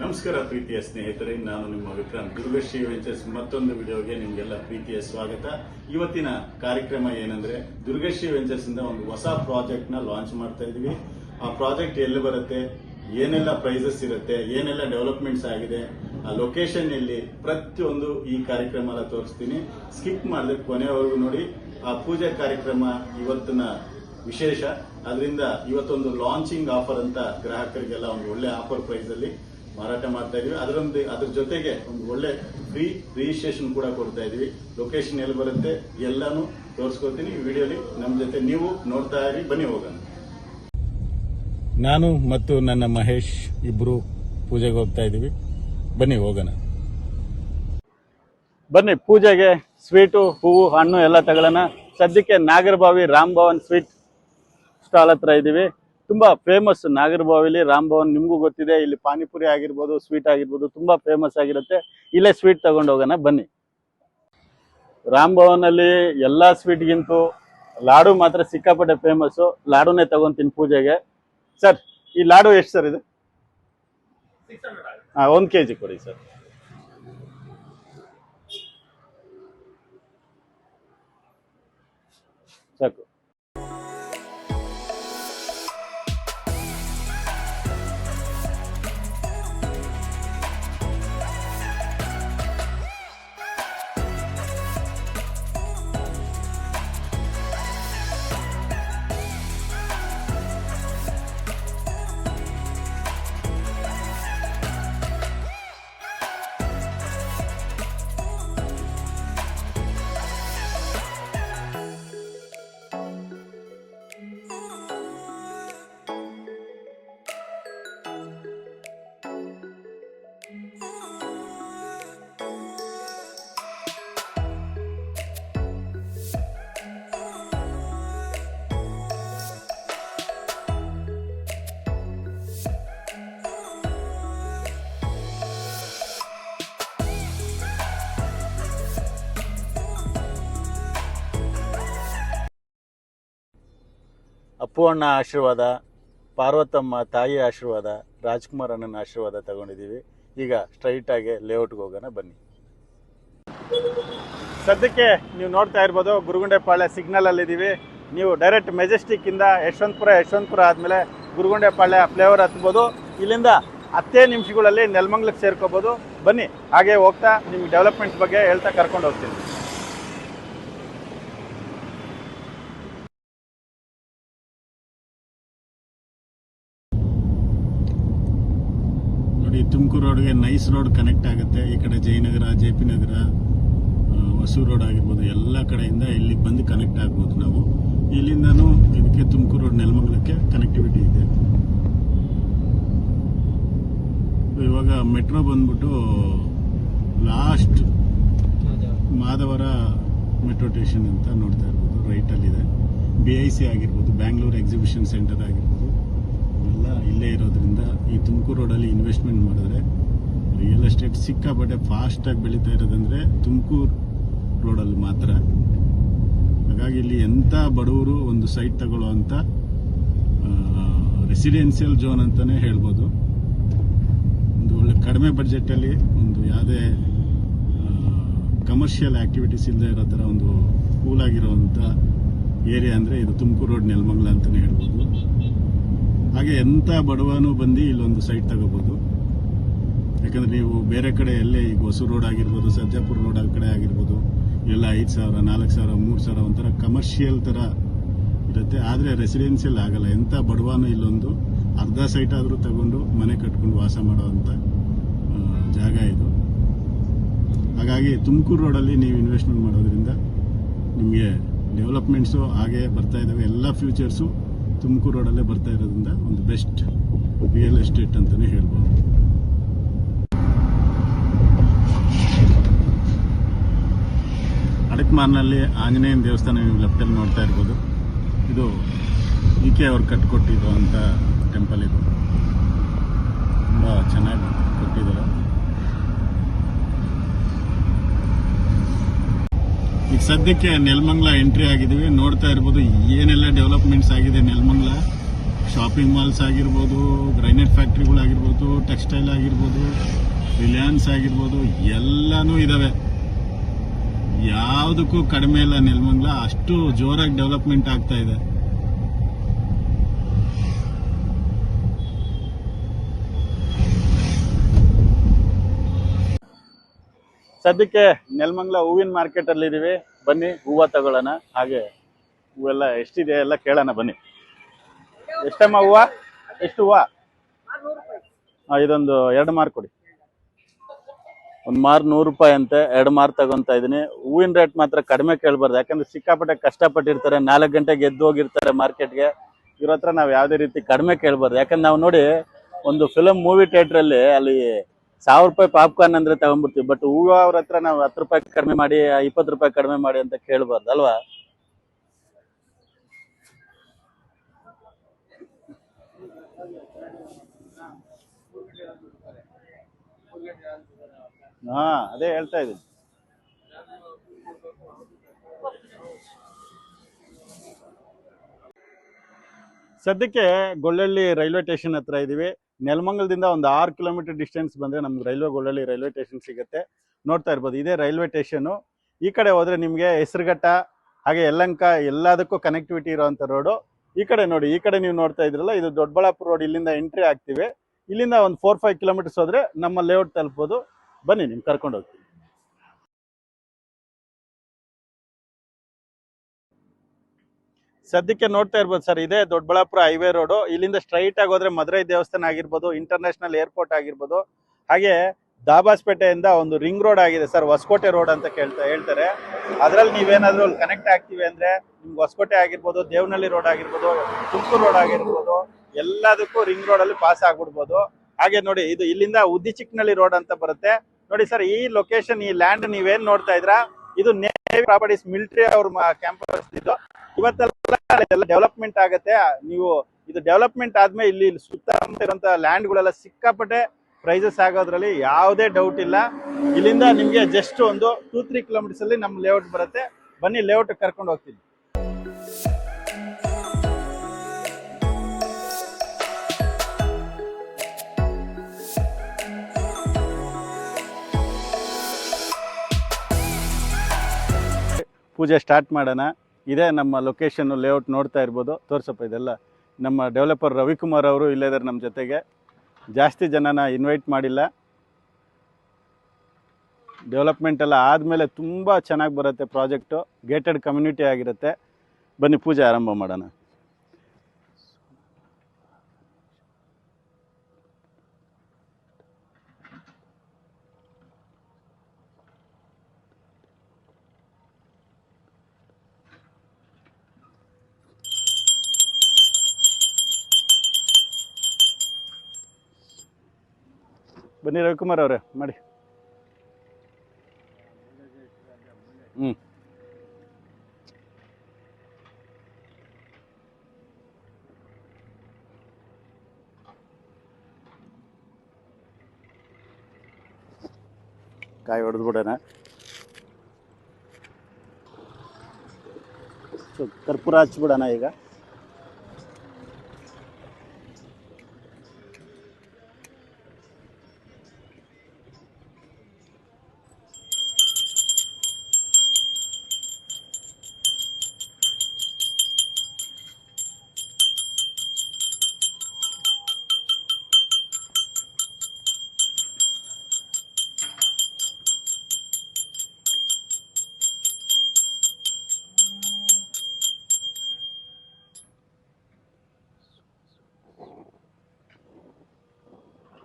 ನಮಸ್ಕಾರ ಪ್ರೀತಿಯ ಸ್ನೇಹಿತರೆ, ನಾನು ನಿಮ್ಮ ವಿಕ್ರಾಂತ್. ದುರ್ಗಶ್ರೀ ವೆಂಚರ್ಸ್ ಮತ್ತೊಂದು ವಿಡಿಯೋಗೆ ನಿಮಗೆಲ್ಲ ಪ್ರೀತಿಯ ಸ್ವಾಗತ. ಇವತ್ತಿನ ಕಾರ್ಯಕ್ರಮ ಏನಂದ್ರೆ, ದುರ್ಗಶ್ರೀ ವೆಂಚರ್ಸ್ ಇಂದ ಒಂದು ಹೊಸ ಪ್ರಾಜೆಕ್ಟ್ ನ ಲಾಂಚ್ ಮಾಡ್ತಾ ಇದೀವಿ. ಆ ಪ್ರಾಜೆಕ್ಟ್ ಎಲ್ಲಿ ಬರುತ್ತೆ, ಏನೆಲ್ಲ ಪ್ರೈಸಸ್ ಇರುತ್ತೆ, ಏನೆಲ್ಲ ಡೆವಲಪ್ಮೆಂಟ್ಸ್ ಆಗಿದೆ, ಆ ಲೊಕೇಶನ್ ಎಲ್ಲಿ, ಪ್ರತಿಯೊಂದು ಈ ಕಾರ್ಯಕ್ರಮ ಎಲ್ಲ ತೋರಿಸ್ತೀನಿ. ಸ್ಕಿಪ್ ಮಾಡದೆ ಕೊನೆಯವರೆಗೂ ನೋಡಿ. ಆ ಪೂಜೆ ಕಾರ್ಯಕ್ರಮ ಇವತ್ತಿನ ವಿಶೇಷ. ಅದರಿಂದ ಇವತ್ತೊಂದು ಲಾಂಚಿಂಗ್ ಆಫರ್ ಅಂತ ಗ್ರಾಹಕರಿಗೆಲ್ಲ ಒಂದು ಒಳ್ಳೆ ಆಫರ್ ಪ್ರೈಸ್ ಅಲ್ಲಿ ಮಾರಾಟ ಮಾಡ್ತಾ ಇದೀವಿ. ಅದ್ರ ಜೊತೆಗೆ ಒಂದು ಒಳ್ಳೆ ಫ್ರೀ ರಿಜಿಸ್ಟ್ರೇಷನ್ ಕೂಡ ಕೊಡ್ತಾ ಇದೀವಿ. ಲೊಕೇಶನ್ ಎಲ್ಲಿ ಬರುತ್ತೆ ಎಲ್ಲಾನು ತೋರಿಸ್ಕೊಡ್ತೀನಿ ಈ ವಿಡಿಯೋಲಿ. ನಮ್ಮ ಜೊತೆ ನೀವು ನೋಡ್ತಾ ಇರಿ. ಬನ್ನಿ ಹೋಗೋಣ. ನಾನು ಮತ್ತು ನನ್ನ ಮಹೇಶ್ ಇಬ್ರು ಪೂಜೆಗೆ ಹೋಗ್ತಾ ಇದೀವಿ. ಬನ್ನಿ ಹೋಗೋಣ. ಬನ್ನಿ ಪೂಜೆಗೆ ಸ್ವೀಟು, ಹೂವು, ಹಣ್ಣು ಎಲ್ಲ ತಗೊಳ್ಳೋಣ. ಸದ್ಯಕ್ಕೆ ನಾಗರಬಾವಿ ರಾಮ್ ಭವನ್ ಸ್ವೀಟ್ ಸ್ಟಾಲ್ ಹತ್ರ ಇದೀವಿ. ತುಂಬಾ ಫೇಮಸ್ ನಾಗರಬಾವಿಲಿ ರಾಮ್ ಭವನ್, ನಿಮ್ಗೂ ಗೊತ್ತಿದೆ. ಇಲ್ಲಿ ಪಾನಿಪುರಿ ಆಗಿರ್ಬೋದು, ಸ್ವೀಟ್ ಆಗಿರ್ಬೋದು, ತುಂಬಾ ಫೇಮಸ್ ಆಗಿರುತ್ತೆ. ಇಲ್ಲೇ ಸ್ವೀಟ್ ತಗೊಂಡು ಹೋಗೋಣ ಬನ್ನಿ. ರಾಮ್ ಭವನ್ ಅಲ್ಲಿ ಎಲ್ಲಾ ಸ್ವೀಟ್ಗಿಂತೂ ಲಾಡು ಮಾತ್ರ ಸಿಕ್ಕಾಪಟ್ಟೆ ಫೇಮಸ್. ಲಾಡುನೇ ತಗೊಂತೀನಿ ಪೂಜೆಗೆ. ಸರ್, ಈ ಲಾಡು ಎಷ್ಟು ಸರ್ ಇದು? 1 kg ಕೊಡಿ ಸರ್. ಸಾಕು. ಅಪ್ಪು ಅಣ್ಣ ಆಶೀರ್ವಾದ, ಪಾರ್ವತಮ್ಮ ತಾಯಿ ಆಶೀರ್ವಾದ, ರಾಜ್ಕುಮಾರ್ ಅಣ್ಣನ ಆಶೀರ್ವಾದ ತಗೊಂಡಿದ್ದೀವಿ. ಈಗ ಸ್ಟ್ರೈಟ್ ಆಗಿ ಲೇಔಟ್ಗೆ ಹೋಗೋಣ ಬನ್ನಿ. ಸದ್ಯಕ್ಕೆ ನೀವು ನೋಡ್ತಾ ಇರ್ಬೋದು, ಗುರುಗುಂಡೆಪಾಳ್ಯ ಸಿಗ್ನಲ್ ಅಲ್ಲಿ ಇದ್ದೀವಿ. ನೀವು ಡೈರೆಕ್ಟ್ ಮೆಜೆಸ್ಟಿಕ್ ಇಂದ ಯಶವಂತಪುರ ಆದ್ಮೇಲೆ ಗುರುಗುಂಡೆಪಾಳ್ಯ ಫ್ಲೇವರ್ ಹತ್ಬೋದು. ಇಲ್ಲಿಂದ 10 ನಿಮಿಷಗಳಲ್ಲಿ ನೆಲಮಂಗಲಕ್ಕೆ ಸೇರ್ಕೋಬಹುದು. ಬನ್ನಿ, ಹಾಗೆ ಹೋಗ್ತಾ ನಿಮ್ಗೆ ಡೆವಲಪ್ಮೆಂಟ್ಸ್ ಬಗ್ಗೆ ಹೇಳ್ತಾ ಕರ್ಕೊಂಡು ಹೋಗ್ತೀನಿ. ತುಮಕೂರು ರೋಡ್ಗೆ ನೈಸ್ ರೋಡ್ ಕನೆಕ್ಟ್ ಆಗುತ್ತೆ. ಈ ಕಡೆ ಜಯನಗರ, JP ನಗರ, ಹೊಸೂರು ರೋಡ್ ಆಗಿರ್ಬೋದು, ಎಲ್ಲ ಕಡೆಯಿಂದ ಇಲ್ಲಿಗೆ ಬಂದು ಕನೆಕ್ಟ್ ಆಗ್ಬೋದು. ನಾವು ಇಲ್ಲಿಂದನೂ ಇದಕ್ಕೆ ತುಮಕೂರು ರೋಡ್ ನೆಲಮಂಗಲಕ್ಕೆ ಕನೆಕ್ಟಿವಿಟಿ ಇದೆ. ಇವಾಗ ಮೆಟ್ರೋ ಬಂದ್ಬಿಟ್ಟು ಲಾಸ್ಟ್ ಮಾದವರ ಮೆಟ್ರೋ ಸ್ಟೇಷನ್ ಅಂತ ನೋಡ್ತಾ ಇರ್ಬೋದು, ರೈಟಲ್ಲಿದೆ. BIC ಆಗಿರ್ಬೋದು, ಬ್ಯಾಂಗ್ಳೂರ್ ಎಕ್ಸಿಬಿಷನ್ ಸೆಂಟರ್ ಆಗಿರ್ಬೋದು, ಎಲ್ಲ ಇಲ್ಲೇ ಇರೋದ್ರಿಂದ ಈ ತುಮಕೂರು ರೋಡಲ್ಲಿ ಇನ್ವೆಸ್ಟ್ಮೆಂಟ್ ಮಾಡಿದ್ರೆ ರಿಯಲ್ ಎಸ್ಟೇಟ್ ಸಿಕ್ಕಾಪಟ್ಟೆ ಫಾಸ್ಟಾಗಿ ಬೆಳೀತಾ ಇರೋದಂದ್ರೆ ತುಮಕೂರು ರೋಡಲ್ಲಿ ಮಾತ್ರ. ಹಾಗಾಗಿ ಇಲ್ಲಿ ಎಂಥ ಬಡವರು ಒಂದು ಸೈಟ್ ತಗೊಳ್ಳೋವಂಥ ರೆಸಿಡೆನ್ಷಿಯಲ್ ಝೋನ್ ಅಂತಲೇ ಹೇಳ್ಬೋದು. ಒಂದು ಒಳ್ಳೆ ಕಡಿಮೆ ಬಡ್ಜೆಟಲ್ಲಿ ಒಂದು ಯಾವುದೇ ಕಮರ್ಷಿಯಲ್ ಆಕ್ಟಿವಿಟೀಸ್ ಇಲ್ಲದೆ ಇರೋ ಥರ ಒಂದು ಕೂಲಾಗಿರೋವಂಥ ಏರಿಯಾ ಅಂದರೆ ಇದು ತುಮಕೂರು ರೋಡ್ ನೆಲಮಂಗಲ ಅಂತಲೇ ಹೇಳ್ಬೋದು. ಹಾಗೆ ಎಂಥ ಬಡವನು ಬಂದು ಇಲ್ಲೊಂದು ಸೈಟ್ ತಗೋಬೋದು. ಯಾಕಂದ್ರೆ ನೀವು ಬೇರೆ ಕಡೆ ಎಲ್ಲೇ ಈಗ ಹೊಸೂರು ರೋಡ್ ಆಗಿರ್ಬೋದು, ಸರ್ಜಾಪುರ ರೋಡ್ ಆ ಕಡೆ ಆಗಿರ್ಬೋದು, ಎಲ್ಲ 5,000, 4,000, 3,000 ಒಂಥರ ಕಮರ್ಷಿಯಲ್ ಥರ ಇರುತ್ತೆ. ಆದರೆ ರೆಸಿಡೆನ್ಷಿಯಲ್ ಆಗಲ್ಲ. ಎಂಥ ಬಡವನು ಇಲ್ಲೊಂದು ಅರ್ಧ ಸೈಟ್ ಆದರೂ ತಗೊಂಡು ಮನೆ ಕಟ್ಕೊಂಡು ವಾಸ ಮಾಡೋವಂಥ ಜಾಗ ಇದು. ಹಾಗಾಗಿ ತುಮಕೂರು ರೋಡಲ್ಲಿ ನೀವು ಇನ್ವೆಸ್ಟ್ಮೆಂಟ್ ಮಾಡೋದ್ರಿಂದ ನಿಮಗೆ ಡೆವಲಪ್ಮೆಂಟ್ಸು ಹಾಗೆ ಬರ್ತಾ ಇದ್ದಾವೆ. ಎಲ್ಲ ಫ್ಯೂಚರ್ಸು ತುಮಕೂರು ರೋಡಲ್ಲೇ ಬರ್ತಾ ಇರೋದ್ರಿಂದ ಒಂದು ಬೆಸ್ಟ್ ರಿಯಲ್ ಎಸ್ಟೇಟ್ ಅಂತಲೇ ಹೇಳ್ಬೋದು. ಅಡಕಮಾರ್ನಲ್ಲಿ ಆಂಜನೇಯನ ದೇವಸ್ಥಾನ ನೀವು ಲೆಫ್ಟಲ್ಲಿ ನೋಡ್ತಾ ಇರ್ಬೋದು. ಇದು EK ಅವ್ರು ಕಟ್ಟಿಕೊಟ್ಟಿರುವಂಥ ಟೆಂಪಲ್. ಇದು ತುಂಬ ಚೆನ್ನಾಗಿ ಕೊಟ್ಟಿದ್ದಾರೆ. ಈಗ ಸದ್ಯಕ್ಕೆ ನೆಲಮಂಗಲ ಎಂಟ್ರಿ ಆಗಿದ್ದೀವಿ. ನೋಡ್ತಾ ಇರ್ಬೋದು ಏನೆಲ್ಲ ಡೆವಲಪ್ಮೆಂಟ್ಸ್ ಆಗಿದೆ ನೆಲಮಂಗಲ. ಶಾಪಿಂಗ್ ಮಾಲ್ಸ್ ಆಗಿರ್ಬೋದು, ಗ್ರೈನೇಟ್ ಫ್ಯಾಕ್ಟ್ರಿಗಳಾಗಿರ್ಬೋದು, ಟೆಕ್ಸ್ಟೈಲ್ ಆಗಿರ್ಬೋದು, ರಿಲಯನ್ಸ್ ಆಗಿರ್ಬೋದು, ಎಲ್ಲನೂ ಇದಾವೆ. ಯಾವುದಕ್ಕೂ ಕಡಿಮೆ ಇಲ್ಲ. ನೆಲಮಂಗಲ ಅಷ್ಟು ಜೋರಾಗಿ ಡೆವಲಪ್ಮೆಂಟ್ ಆಗ್ತಾ ಇದೆ. ಸದ್ಯಕ್ಕೆ ನೆಲಮಂಗಲ ಹೂವಿನ ಮಾರ್ಕೆಟ್ ಅಲ್ಲಿ ಇದೀವಿ. ಬನ್ನಿ ಹೂವು ತಗೊಳ್ಳೋಣ. ಹಾಗೆ ಹೂವೆಲ್ಲ ಎಷ್ಟಿದೆ ಎಲ್ಲ ಕೇಳೋಣ ಬನ್ನಿ. ಎಷ್ಟಮ್ಮ ಹೂವು? ಎಷ್ಟು ಹೂವು? ಇದೊಂದು 2 ಮಾರು ಕೊಡಿ. 1 ಮಾರು 100 ರೂಪಾಯಿ ಅಂತೆ. 2 ಮಾರು ತಗೊಂತಾ ಇದೀನಿ. ಹೂವಿನ ರೇಟ್ ಮಾತ್ರ ಕಡಿಮೆ ಕೇಳಬಾರ್ದು, ಯಾಕಂದ್ರೆ ಸಿಕ್ಕಾಪಟ್ಟೆ ಕಷ್ಟಪಟ್ಟಿರ್ತಾರೆ. 4 ಗಂಟೆಗೆ ಎದ್ದು ಹೋಗಿರ್ತಾರೆ ಮಾರ್ಕೆಟ್ಗೆ. ಇವ್ರ ಹತ್ರ ನಾವು ಯಾವುದೇ ರೀತಿ ಕಡಿಮೆ ಕೇಳಬಾರ್ದು. ಯಾಕಂದ್ರೆ ನಾವು ನೋಡಿ ಒಂದು ಫಿಲಮ್ ಮೂವಿ ಥಿಯೇಟರ್ ಅಲ್ಲಿ 1000 ರೂಪಾಯಿ ಪಾಪ್ಕಾರ್ನ್ ಅಂದ್ರೆ ತಗೊಂಡ್ಬಿಡ್ತೀವಿ. ಬಟ್ ಹೂವು ಅವ್ರ ಹತ್ರ ನಾವು 10 ರೂಪಾಯಿ ಕಡಿಮೆ ಮಾಡಿ, 20 ರೂಪಾಯಿ ಕಡಿಮೆ ಮಾಡಿ ಅಂತ ಕೇಳಬಾರ್ದು ಅಲ್ವಾ? ಹಾ, ಅದೇ ಹೇಳ್ತಾ ಇದ್ದೀನಿ. ಸದ್ಯಕ್ಕೆ ಗೊಳ್ಳಳ್ಳಿ ರೈಲ್ವೆ ಸ್ಟೇಷನ್ ಹತ್ರ ಇದೀವಿ. ನೆಲಮಂಗಲದಿಂದ ಒಂದು 6 ಕಿಲೋಮೀಟರ್ ಡಿಸ್ಟೆನ್ಸ್ ಬಂದ್ರೆ ನಮ್ಗೆ ಗೊಳ್ಳಳ್ಳಿ ರೈಲ್ವೆ ಸ್ಟೇಷನ್ ಸಿಗುತ್ತೆ. ನೋಡ್ತಾ ಇರ್ಬೋದು, ಇದೇ ರೈಲ್ವೆ ಸ್ಟೇಷನು. ಈ ಕಡೆ ಹೋದ್ರೆ ನಿಮಗೆ ಹೆಸರುಘಟ್ಟ ಹಾಗೆ ಯಲಹಂಕ ಎಲ್ಲದಕ್ಕೂ ಕನೆಕ್ಟಿವಿಟಿ ಇರುವಂತ ರೋಡು. ಈ ಕಡೆ ನೋಡಿ, ಈ ಕಡೆ ನೀವು ನೋಡ್ತಾ ಇದ್ರಲ್ಲ, ಇದು ದೊಡ್ಡಬಳ್ಳಾಪುರ ರೋಡ್. ಇಲ್ಲಿಂದ ಎಂಟ್ರಿ ಆಗ್ತೀವಿ. ಇಲ್ಲಿಂದ ಒಂದು 4-5 ಕಿಲೋಮೀಟರ್ಸ್ ಹೋದ್ರೆ ನಮ್ಮ ಲೇಔಟ್ ತಲುಪಬಹುದು. ಬನ್ನಿ, ನಿಮ್ಗೆ ಕರ್ಕೊಂಡು ಹೋಗ್ತೀವಿ. ಸದ್ಯಕ್ಕೆ ನೋಡ್ತಾ ಇರ್ಬೋದು ಸರ್, ಇದೇ ದೊಡ್ಡಬಳ್ಳಾಪುರ ಹೈವೇ ರೋಡು. ಇಲ್ಲಿಂದ ಸ್ಟ್ರೈಟ್ ಆಗಿ ಹೋದ್ರೆ ಮಧುರೈ ದೇವಸ್ಥಾನ ಆಗಿರ್ಬೋದು, ಇಂಟರ್ನ್ಯಾಷನಲ್ ಏರ್ಪೋರ್ಟ್ ಆಗಿರ್ಬೋದು, ಹಾಗೆ ದಾಬಾಸ್ಪೇಟೆಯಿಂದ ಒಂದು ರಿಂಗ್ ರೋಡ್ ಆಗಿದೆ ಸರ್, ಹೊಸಕೋಟೆ ರೋಡ್ ಅಂತ ಹೇಳ್ತಾರೆ. ಅದರಲ್ಲಿ ನೀವೇನಾದ್ರೂ ಕನೆಕ್ಟ್ ಆಗ್ತೀವಿ ಅಂದ್ರೆ ನಿಮ್ಗೆ ಹೊಸಕೋಟೆ ಆಗಿರ್ಬೋದು, ದೇವನಹಳ್ಳಿ ರೋಡ್ ಆಗಿರ್ಬೋದು, ತುಮಕೂರು ರೋಡ್ ಆಗಿರ್ಬೋದು, ಎಲ್ಲದಕ್ಕೂ ರಿಂಗ್ ರೋಡ್ ಅಲ್ಲಿ ಪಾಸ್ ಆಗ್ಬಿಡ್ಬೋದು. ಹಾಗೆ ನೋಡಿ, ಇದು ಇಲ್ಲಿಂದ ಉದ್ದಿಚಿಕ್ಕನಹಳ್ಳಿ ರೋಡ್ ಅಂತ ಬರುತ್ತೆ ನೋಡಿ ಸರ್. ಈ ಲೊಕೇಶನ್, ಈ ಲ್ಯಾಂಡ್ ನೀವೇನ್ ನೋಡ್ತಾ ಇದ್ರ, ಇದು ನೇವಿ ಪ್ರಾಪರ್ಟೀಸ್ ಮಿಲಿಟರಿ ಅವ್ರ ಕ್ಯಾಂಪಸ್. ಇದು ಇವತ್ತೆಲ್ಲ ಡೆವಲಪ್ಮೆಂಟ್ ಆಗತ್ತೆ. ನೀವು ಇದು ಡೆವಲಪ್ಮೆಂಟ್ ಆದ್ಮೇಲೆ ಇಲ್ಲಿ ಸುತ್ತಮುತ್ತ ಇರುವಂತ ಲ್ಯಾಂಡ್ ಗಳೆಲ್ಲ ಸಿಕ್ಕಾಪಟ್ಟೆ ಪ್ರೈಸಸ್ ಆಗೋದ್ರಲ್ಲಿ ಯಾವುದೇ ಡೌಟ್ ಇಲ್ಲ. ಇಲ್ಲಿಂದ ನಿಮ್ಗೆ ಜಸ್ಟ್ ಒಂದು 2-3 ಕಿಲೋಮೀಟರ್ಸ್ ಅಲ್ಲಿ ನಮ್ಮ ಲೇಔಟ್ ಬರುತ್ತೆ. ಬನ್ನಿ, ಲೇಔಟ್ ಕರ್ಕೊಂಡು ಹೋಗ್ತೀನಿ. ಪೂಜೆ ಸ್ಟಾರ್ಟ್ ಮಾಡೋಣ. ಇದೇ ನಮ್ಮ ಲೊಕೇಶನ್ ಲೇಔಟ್. ನೋಡ್ತಾ ಇರ್ಬೋದು, ತೋರ್ಸಪ್ಪ. ಇದೆಲ್ಲ ನಮ್ಮ ಡೆವಲಪರ್ ರವಿಕುಮಾರ್ ಅವರು ಇಲ್ಲೇ ಇದ್ದಾರೆ ನಮ್ಮ ಜೊತೆಗೆ. ಜಾಸ್ತಿ ಜನನ ಇನ್ವೈಟ್ ಮಾಡಿಲ್ಲ. ಡೆವಲಪ್ಮೆಂಟ್ ಎಲ್ಲ ಆದಮೇಲೆ ತುಂಬ ಚೆನ್ನಾಗಿ ಬರುತ್ತೆ ಪ್ರಾಜೆಕ್ಟು. ಗೇಟೆಡ್ ಕಮ್ಯುನಿಟಿ ಆಗಿರುತ್ತೆ. ಬನ್ನಿ, ಪೂಜೆ ಆರಂಭ ಮಾಡೋಣ. ಬನ್ನಿ ರವಿಕುಮಾರ್ ಅವರೇ, ಮಾಡಿ. ಕಾಯಿ ಹೊಡೆದು ಬಿಡೋಣ. ಕರ್ಪೂರ ಹಚ್ಬಿಡೋಣ ಈಗ.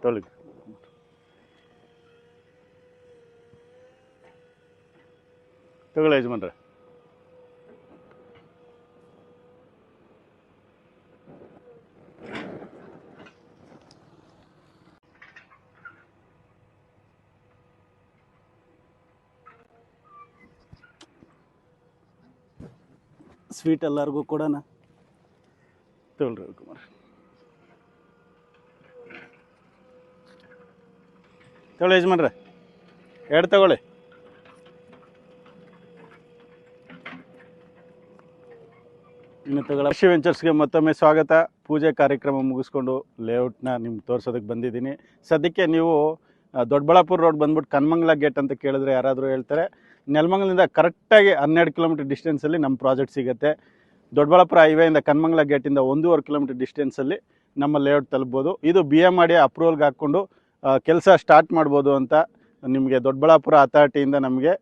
ತೊಳಗಿ ತಗೊಳ್ಳಿ ಯಜಮಾನ್ರೆ. ಸ್ವೀಟ್ ಎಲ್ಲರಿಗೂ ಕೊಡೋಣ. ತಗೊಳ್ರಿ ರವಿಕುಮಾರ್, ತಗೊಳ್ಳಿ ಯಜಮಾನ್ರೆ. 2 ತಗೊಳ್ಳಿ. ಇನ್ನು ತಗೊಳ್ಳ ಋಷಿ ವೆಂಚರ್ಸ್ಗೆ ಮತ್ತೊಮ್ಮೆ ಸ್ವಾಗತ. ಪೂಜೆ ಕಾರ್ಯಕ್ರಮ ಮುಗಿಸ್ಕೊಂಡು ಲೇಔಟ್ನ ನಿಮ್ಗೆ ತೋರಿಸೋದಕ್ಕೆ ಬಂದಿದ್ದೀನಿ. ಸದ್ಯಕ್ಕೆ ನೀವು ದೊಡ್ಡಬಳ್ಳಾಪುರ ರೋಡ್ ಬಂದ್ಬಿಟ್ಟು ಕನ್ಮಂಗ್ಲ ಗೇಟ್ ಅಂತ ಕೇಳಿದ್ರೆ ಯಾರಾದರೂ ಹೇಳ್ತಾರೆ. ನೆಲಮಂಗಲದಿಂದ ಕರೆಕ್ಟಾಗಿ 12 ಕಿಲೋಮೀಟರ್ ಡಿಸ್ಟೆನ್ಸಲ್ಲಿ ನಮ್ಮ ಪ್ರಾಜೆಕ್ಟ್ ಸಿಗುತ್ತೆ. ದೊಡ್ಡಬಳ್ಳಾಪುರ ಹೈವೇಯಿಂದ ಕನ್ಮಂಗ್ಲ ಗೇಟಿಂದ 1.5 ಕಿಲೋಮೀಟರ್ ಡಿಸ್ಟೆನ್ಸಲ್ಲಿ ನಮ್ಮ ಲೇಔಟ್ ತಲುಪ್ಬೋದು. ಇದು BMRDA ಅಪ್ರೂವಲ್ಗೆ ಹಾಕ್ಕೊಂಡು ಕೆಲಸ ಸ್ಟಾರ್ಟ್ ಮಾಡ್ಬೋದು ಅಂತ ನಿಮಗೆ ದೊಡ್ಡಬಳ್ಳಾಪುರ ಅಥಾರಿಟಿಯಿಂದ ನಮಗೆ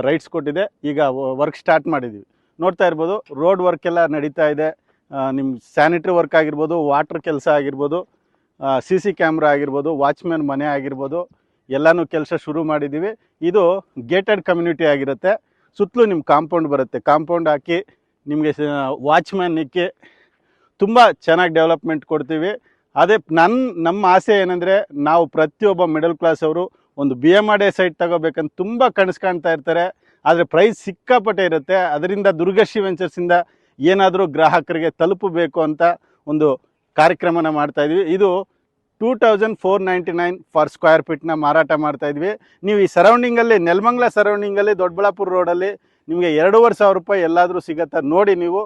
ರೈಟ್ಸ್ ಕೊಟ್ಟಿದೆ. ಈಗ ವರ್ಕ್ ಸ್ಟಾರ್ಟ್ ಮಾಡಿದ್ದೀವಿ. ನೋಡ್ತಾ ಇರ್ಬೋದು, ರೋಡ್ ವರ್ಕ್ ಎಲ್ಲ ನಡೀತಾ ಇದೆ. ನಿಮ್ಮ ಸ್ಯಾನಿಟ್ರಿ ವರ್ಕ್ ಆಗಿರ್ಬೋದು, ವಾಟ್ರ್ ಕೆಲಸ ಆಗಿರ್ಬೋದು, CC ಕ್ಯಾಮ್ರಾ ಆಗಿರ್ಬೋದು, ವಾಚ್ಮ್ಯಾನ್ ಮನೆ ಆಗಿರ್ಬೋದು, ಎಲ್ಲನೂ ಕೆಲಸ ಶುರು ಮಾಡಿದ್ದೀವಿ. ಇದು ಗೇಟೆಡ್ ಕಮ್ಯುನಿಟಿ ಆಗಿರುತ್ತೆ. ಸುತ್ತಲೂ ನಿಮ್ಮ ಕಾಂಪೌಂಡ್ ಬರುತ್ತೆ. ಕಾಂಪೌಂಡ್ ಹಾಕಿ ನಿಮಗೆ ವಾಚ್ಮ್ಯಾನ್ ಇಕ್ಕಿ ತುಂಬ ಚೆನ್ನಾಗಿ ಡೆವಲಪ್ಮೆಂಟ್ ಕೊಡ್ತೀವಿ. ಅದೇ ನಮ್ಮ ಆಸೆ ಏನಂದರೆ, ನಾವು ಪ್ರತಿಯೊಬ್ಬ ಮಿಡಲ್ ಕ್ಲಾಸ್ ಅವರು ಒಂದು BMRDA ಸೈಟ್ ತಗೋಬೇಕಂತ ತುಂಬ ಕನಸು ಕಾಣ್ತಾ ಇರ್ತಾರೆ. ಆದರೆ ಪ್ರೈಸ್ ಸಿಕ್ಕಾಪಟ್ಟೆ ಇರುತ್ತೆ. ಅದರಿಂದ ದುರ್ಗಶ್ರೀ ವೆಂಚರ್ಸಿಂದ ಏನಾದರೂ ಗ್ರಾಹಕರಿಗೆ ತಲುಪಬೇಕು ಅಂತ ಒಂದು ಕಾರ್ಯಕ್ರಮನ ಮಾಡ್ತಾಯಿದ್ವಿ. ಇದು 2499 ಫಾರ್ ಸ್ಕ್ವೇರ್ ಫೀಟ್ನ ಮಾರಾಟ ಮಾಡ್ತಾಯಿದ್ವಿ. ನೀವು ಈ ಸರೌಂಡಿಂಗಲ್ಲಿ, ನೆಲಮಂಗಲ ಸರೌಂಡಿಂಗಲ್ಲಿ, ದೊಡ್ಡಬಳ್ಳಾಪುರ ರೋಡಲ್ಲಿ ನಿಮಗೆ 2500 ರೂಪಾಯಿ ಎಲ್ಲಾದರೂ ಸಿಗುತ್ತಾ ನೋಡಿ. ನೀವು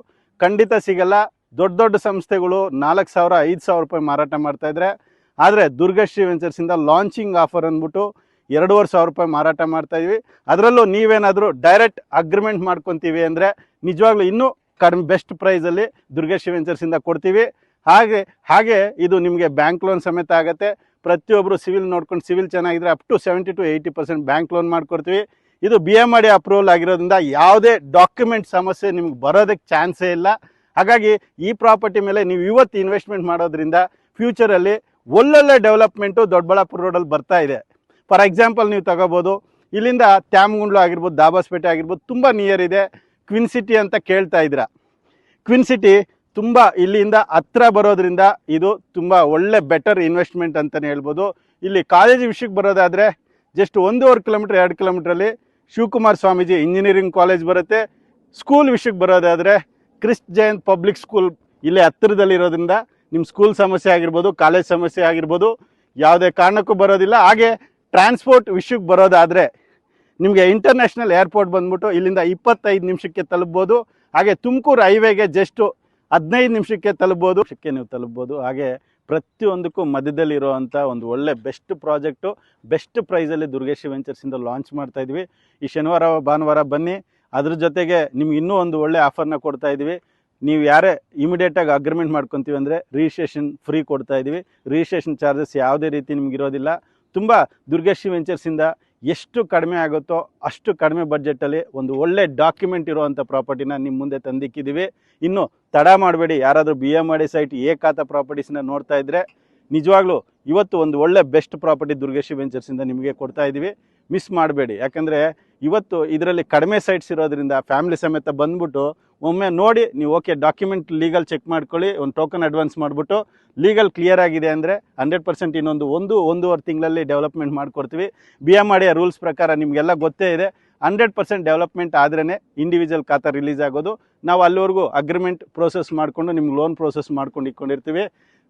ಖಂಡಿತ ಸಿಗಲ್ಲ. ದೊಡ್ಡ ದೊಡ್ಡ ಸಂಸ್ಥೆಗಳು 4000 5000 ರೂಪಾಯಿ ಮಾರಾಟ ಮಾಡ್ತಾಯಿದ್ರೆ, ಆದರೆ ದುರ್ಗಶ್ರೀ ವೆಂಚರ್ಸಿಂದ ಲಾಂಚಿಂಗ್ ಆಫರ್ ಅಂದ್ಬಿಟ್ಟು 2500 ರೂಪಾಯಿ ಮಾರಾಟ ಮಾಡ್ತಾಯಿದ್ವಿ. ಅದರಲ್ಲೂ ನೀವೇನಾದರೂ ಡೈರೆಕ್ಟ್ ಅಗ್ರಿಮೆಂಟ್ ಮಾಡ್ಕೊತೀವಿ ಅಂದರೆ ನಿಜವಾಗ್ಲೂ ಇನ್ನೂ ಕಡಿಮೆ ಬೆಸ್ಟ್ ಪ್ರೈಸಲ್ಲಿ ದುರ್ಗಶ್ರೀ ವೆಂಚರ್ಸಿಂದ ಕೊಡ್ತೀವಿ. ಹಾಗೆ ಇದು ನಿಮಗೆ ಬ್ಯಾಂಕ್ ಲೋನ್ ಸಮೇತ ಆಗುತ್ತೆ. ಪ್ರತಿಯೊಬ್ಬರು ಸಿವಿಲ್ ನೋಡ್ಕೊಂಡು, ಸಿವಿಲ್ ಚೆನ್ನಾಗಿದ್ರೆ up to 70 to 80% bank loan ಮಾಡಿಕೊಡ್ತೀವಿ. ಇದು BMRDA ಅಪ್ರೂವಲ್ ಆಗಿರೋದ್ರಿಂದ ಯಾವುದೇ ಡಾಕ್ಯುಮೆಂಟ್ ಸಮಸ್ಯೆ ನಿಮ್ಗೆ ಬರೋದಕ್ಕೆ ಚಾನ್ಸೇ ಇಲ್ಲ. ಹಾಗಾಗಿ ಈ ಪ್ರಾಪರ್ಟಿ ಮೇಲೆ ನೀವು ಇವತ್ತು ಇನ್ವೆಸ್ಟ್ಮೆಂಟ್ ಮಾಡೋದ್ರಿಂದ ಫ್ಯೂಚರಲ್ಲಿ ಒಳ್ಳೊಳ್ಳೆ ಡೆವಲಪ್ಮೆಂಟು ದೊಡ್ಡಬಳ್ಳಾಪುರ ರೋಡಲ್ಲಿ ಬರ್ತಾ ಇದೆ. ಫಾರ್ ಎಕ್ಸಾಂಪಲ್ ನೀವು ತಗೋಬೋದು, ಇಲ್ಲಿಂದ ತ್ಯಾಮಗುಂಡ್ಲು ಆಗಿರ್ಬೋದು, ದಾಬಾಸ್ಪೇಟೆ ಆಗಿರ್ಬೋದು, ತುಂಬ ನಿಯರ್ ಇದೆ. ಕ್ವಿನ್ ಸಿಟಿ ಅಂತ ಕೇಳ್ತಾ ಇದ್ದೀರಾ. ಕ್ವಿನ್ ಸಿಟಿ ತುಂಬ ಇಲ್ಲಿಂದ ಹತ್ರ ಬರೋದ್ರಿಂದ ಇದು ತುಂಬ ಒಳ್ಳೆ ಬೆಟರ್ ಇನ್ವೆಸ್ಟ್ಮೆಂಟ್ ಅಂತಲೇ ಹೇಳ್ಬೋದು. ಇಲ್ಲಿ ಕಾಲೇಜ್ ವಿಷಯಕ್ಕೆ ಬರೋದಾದರೆ ಜಸ್ಟ್ 1.5 ಕಿಲೋಮೀಟರ್ 2 ಕಿಲೋಮೀಟ್ರಲ್ಲಿ ಶಿವಕುಮಾರ್ ಸ್ವಾಮೀಜಿ ಇಂಜಿನಿಯರಿಂಗ್ ಕಾಲೇಜ್ ಬರುತ್ತೆ. ಸ್ಕೂಲ್ ವಿಷಯಕ್ಕೆ ಬರೋದಾದರೆ ಕ್ರಿಸ್ಟ್ ಜೈನ್ ಪಬ್ಲಿಕ್ ಸ್ಕೂಲ್ ಇಲ್ಲೇ ಹತ್ತಿರದಲ್ಲಿರೋದ್ರಿಂದ ನಿಮ್ಮ ಸ್ಕೂಲ್ ಸಮಸ್ಯೆ ಆಗಿರ್ಬೋದು, ಕಾಲೇಜ್ ಸಮಸ್ಯೆ ಆಗಿರ್ಬೋದು, ಯಾವುದೇ ಕಾರಣಕ್ಕೂ ಬರೋದಿಲ್ಲ. ಹಾಗೆ ಟ್ರಾನ್ಸ್ಪೋರ್ಟ್ ವಿಷಯಕ್ಕೆ ಬರೋದಾದರೆ ನಿಮಗೆ ಇಂಟರ್ನ್ಯಾಷನಲ್ ಏರ್ಪೋರ್ಟ್ ಬಂದ್ಬಿಟ್ಟು ಇಲ್ಲಿಂದ 25 ನಿಮಿಷಕ್ಕೆ ತಲುಪ್ಬೋದು. ಹಾಗೆ ತುಮಕೂರು ಹೈವೇಗೆ ಜಸ್ಟು 15 ನಿಮಿಷಕ್ಕೆ ನೀವು ತಲುಪ್ಬೋದು. ಹಾಗೆ ಪ್ರತಿಯೊಂದಕ್ಕೂ ಮಧ್ಯದಲ್ಲಿರುವಂಥ ಒಂದು ಒಳ್ಳೆ ಬೆಸ್ಟ್ ಪ್ರಾಜೆಕ್ಟು, ಬೆಸ್ಟ್ ಪ್ರೈಸಲ್ಲಿ ದುರ್ಗಶ್ರೀ ವೆಂಚರ್ಸಿಂದ ಲಾಂಚ್ ಮಾಡ್ತಾಯಿದ್ವಿ. ಈ ಶನಿವಾರ ಭಾನುವಾರ ಬನ್ನಿ. ಅದ್ರ ಜೊತೆಗೆ ನಿಮ್ಗೆ ಇನ್ನೂ ಒಂದು ಒಳ್ಳೆ ಆಫರ್ನ ಕೊಡ್ತಾಯಿದ್ವಿ. ನೀವು ಯಾರೇ ಇಮಿಡಿಯೇಟಾಗಿ ಅಗ್ರಿಮೆಂಟ್ ಮಾಡ್ಕೊತೀವಿ ಅಂದರೆ ರಿಜಿಸ್ಟ್ರೇಷನ್ ಫ್ರೀ ಕೊಡ್ತಾಯಿದ್ವಿ. ರಿಜಿಸ್ಟ್ರೇಷನ್ ಚಾರ್ಜಸ್ ಯಾವುದೇ ರೀತಿ ನಿಮಗಿರೋದಿಲ್ಲ. ತುಂಬ ದುರ್ಗಶ್ರೀ ವೆಂಚರ್ಸಿಂದ ಎಷ್ಟು ಕಡಿಮೆ ಆಗುತ್ತೋ ಅಷ್ಟು ಕಡಿಮೆ ಬಡ್ಜೆಟಲ್ಲಿ ಒಂದು ಒಳ್ಳೆ ಡಾಕ್ಯುಮೆಂಟ್ ಇರುವಂಥ ಪ್ರಾಪರ್ಟಿನ ನಿಮ್ಮ ಮುಂದೆ ತಂದಿಕ್ಕಿದ್ದೀವಿ. ಇನ್ನು ತಡ ಮಾಡಬೇಡಿ. ಯಾರಾದರೂ BMRDA ಸೈಟ್ ಏಕಾತ ಪ್ರಾಪರ್ಟೀಸ್ನ ನೋಡ್ತಾ ಇದ್ದರೆ ನಿಜವಾಗ್ಲೂ ಇವತ್ತು ಒಂದು ಒಳ್ಳೆ ಬೆಸ್ಟ್ ಪ್ರಾಪರ್ಟಿ ದುರ್ಗಶ್ರೀ ವೆಂಚರ್ಸಿಂದ ನಿಮಗೆ ಕೊಡ್ತಾ ಇದ್ದೀವಿ. ಮಿಸ್ ಮಾಡಬೇಡಿ. ಯಾಕಂದರೆ ಇವತ್ತು ಇದರಲ್ಲಿ ಕಡಿಮೆ ಸೈಟ್ಸ್ ಇರೋದ್ರಿಂದ ಫ್ಯಾಮಿಲಿ ಸಮೇತ ಬಂದ್ಬಿಟ್ಟು ಒಮ್ಮೆ ನೋಡಿ ನೀವು ಓಕೆ ಡಾಕ್ಯುಮೆಂಟ್ ಲೀಗಲ್ ಚೆಕ್ ಮಾಡ್ಕೊಳ್ಳಿ. ಒಂದು ಟೋಕನ್ ಅಡ್ವಾನ್ಸ್ ಮಾಡಿಬಿಟ್ಟು ಲೀಗಲ್ ಕ್ಲಿಯರ್ ಆಗಿದೆ ಅಂದರೆ 100% ಇನ್ನೊಂದು 1-1.5 ತಿಂಗಳಲ್ಲಿ ಡೆವಲಪ್ಮೆಂಟ್ ಮಾಡಿಕೊಡ್ತೀವಿ. BMRDA ರೂಲ್ಸ್ ಪ್ರಕಾರ ನಿಮಗೆಲ್ಲ ಗೊತ್ತೇ ಇದೆ. 100% ಡೆವಲಪ್ಮೆಂಟ್ ಆದ್ರೇ ಇಂಡಿವಿಜುವಲ್ ಖಾತಾ ರಿಲೀಸ್ ಆಗೋದು. ನಾವು ಅಲ್ಲಿವರೆಗೂ ಅಗ್ರಿಮೆಂಟ್ ಪ್ರೋಸೆಸ್ ಮಾಡಿಕೊಂಡು ನಿಮ್ಗೆ ಲೋನ್ ಪ್ರೋಸೆಸ್ ಮಾಡ್ಕೊಂಡು ಇಟ್ಕೊಂಡಿರ್ತೀವಿ.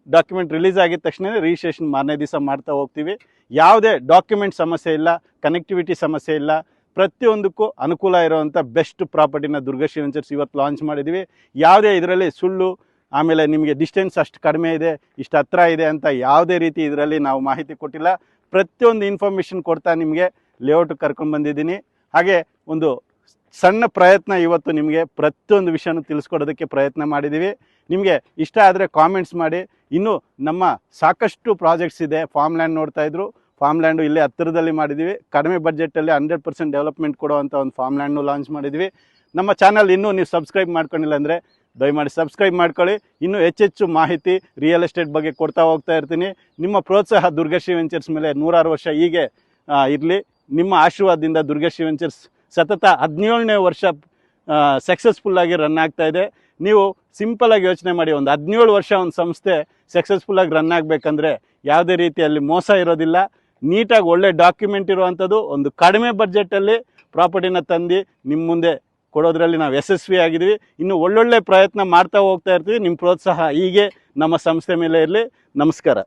ಡಾಕ್ಯುಮೆಂಟ್ ರಿಲೀಸ್ ಆಗಿದ ತಕ್ಷಣ ರಿಜಿಸ್ಟ್ರೇಷನ್ ಮಾರನೇ ದಿವಸ ಮಾಡ್ತಾ ಹೋಗ್ತೀವಿ. ಯಾವುದೇ ಡಾಕ್ಯುಮೆಂಟ್ ಸಮಸ್ಯೆ ಇಲ್ಲ, ಕನೆಕ್ಟಿವಿಟಿ ಸಮಸ್ಯೆ ಇಲ್ಲ. ಪ್ರತಿಯೊಂದಕ್ಕೂ ಅನುಕೂಲ ಇರುವಂಥ ಬೆಸ್ಟ್ ಪ್ರಾಪರ್ಟಿನ ದುರ್ಗಶ್ರೀ ವೆಂಚರ್ಸ್ ಇವತ್ತು ಲಾಂಚ್ ಮಾಡಿದ್ದೀವಿ. ಯಾವುದೇ ಇದರಲ್ಲಿ ಸುಳ್ಳು, ಆಮೇಲೆ ನಿಮಗೆ ಡಿಸ್ಟೆನ್ಸ್ ಅಷ್ಟು ಕಡಿಮೆ ಇದೆ, ಇಷ್ಟು ಹತ್ರ ಇದೆ ಅಂತ ಯಾವುದೇ ರೀತಿ ಇದರಲ್ಲಿ ನಾವು ಮಾಹಿತಿ ಕೊಟ್ಟಿಲ್ಲ. ಪ್ರತಿಯೊಂದು ಇನ್ಫಾರ್ಮೇಷನ್ ಕೊಡ್ತಾ ನಿಮಗೆ ಲೇಔಟ್ ಕರ್ಕೊಂಡು ಬಂದಿದ್ದೀನಿ. ಹಾಗೆ ಒಂದು ಸಣ್ಣ ಪ್ರಯತ್ನ ಇವತ್ತು ನಿಮಗೆ ಪ್ರತಿಯೊಂದು ವಿಷಯನೂ ತಿಳಿಸ್ಕೊಡೋದಕ್ಕೆ ಪ್ರಯತ್ನ ಮಾಡಿದ್ದೀವಿ. ನಿಮಗೆ ಇಷ್ಟ ಆದರೆ ಕಾಮೆಂಟ್ಸ್ ಮಾಡಿ. ಇನ್ನೂ ನಮ್ಮ ಸಾಕಷ್ಟು ಪ್ರಾಜೆಕ್ಟ್ಸ್ ಇದೆ. ಫಾರ್ಮ್ ಲ್ಯಾಂಡ್ ನೋಡ್ತಾ ಇದ್ರು, ಫಾರ್ಮ್ ಲ್ಯಾಂಡು ಇಲ್ಲೇ ಹತ್ತಿರದಲ್ಲಿ ಮಾಡಿದ್ದೀವಿ. ಕಡಿಮೆ ಬಡ್ಜೆಟಲ್ಲಿ 100% ಡೆವಲಪ್ಮೆಂಟ್ ಕೊಡುವಂಥ ಒಂದು ಫಾರ್ಮ್ ಲ್ಯಾಂಡ್ನು ಲಾಂಚ್ ಮಾಡಿದ್ವಿ. ನಮ್ಮ ಚಾನಲ್ ಇನ್ನೂ ನೀವು ಸಬ್ಸ್ಕ್ರೈಬ್ ಮಾಡ್ಕೊಂಡಿಲ್ಲ ಅಂದರೆ ದಯಮಾಡಿ ಸಬ್ಸ್ಕ್ರೈಬ್ ಮಾಡ್ಕೊಳ್ಳಿ. ಇನ್ನೂ ಹೆಚ್ಚೆಚ್ಚು ಮಾಹಿತಿ ರಿಯಲ್ ಎಸ್ಟೇಟ್ ಬಗ್ಗೆ ಕೊಡ್ತಾ ಹೋಗ್ತಾ ಇರ್ತೀನಿ. ನಿಮ್ಮ ಪ್ರೋತ್ಸಾಹ ದುರ್ಗಶ್ರೀ ವೆಂಚರ್ಸ್ ಮೇಲೆ 106 ವರ್ಷ ಹೀಗೆ ಇರಲಿ. ನಿಮ್ಮ ಆಶೀರ್ವಾದದಿಂದ ದುರ್ಗಶ್ರೀ ವೆಂಚರ್ಸ್ ಸತತ 17ನೇ ವರ್ಷ ಸಕ್ಸಸ್ಫುಲ್ಲಾಗಿ ರನ್ ಆಗ್ತಾ ಇದೆ. ನೀವು ಸಿಂಪಲಾಗಿ ಯೋಚನೆ ಮಾಡಿ, ಒಂದು 17 ವರ್ಷ ಒಂದು ಸಂಸ್ಥೆ ಸಕ್ಸಸ್ಫುಲ್ಲಾಗಿ ರನ್ ಆಗಬೇಕಂದ್ರೆ ಯಾವುದೇ ರೀತಿಯಲ್ಲಿ ಮೋಸ ಇರೋದಿಲ್ಲ. ನೀಟಾಗಿ ಒಳ್ಳೆ ಡಾಕ್ಯುಮೆಂಟ್ ಇರುವಂಥದ್ದು, ಒಂದು ಕಡಿಮೆ ಬಡ್ಜೆಟಲ್ಲಿ ಪ್ರಾಪರ್ಟಿನ ತಂದು ನಿಮ್ಮ ಮುಂದೆ ಕೊಡೋದ್ರಲ್ಲಿ ನಾವು ಯಶಸ್ವಿ ಆಗಿದ್ದೀವಿ. ಇನ್ನು ಒಳ್ಳೊಳ್ಳೆ ಪ್ರಯತ್ನ ಮಾಡ್ತಾ ಹೋಗ್ತಾ ಇರ್ತೀವಿ. ನಿಮ್ಮ ಪ್ರೋತ್ಸಾಹ ಹೀಗೆ ನಮ್ಮ ಸಂಸ್ಥೆ ಮೇಲೆ ಇರಲಿ. ನಮಸ್ಕಾರ.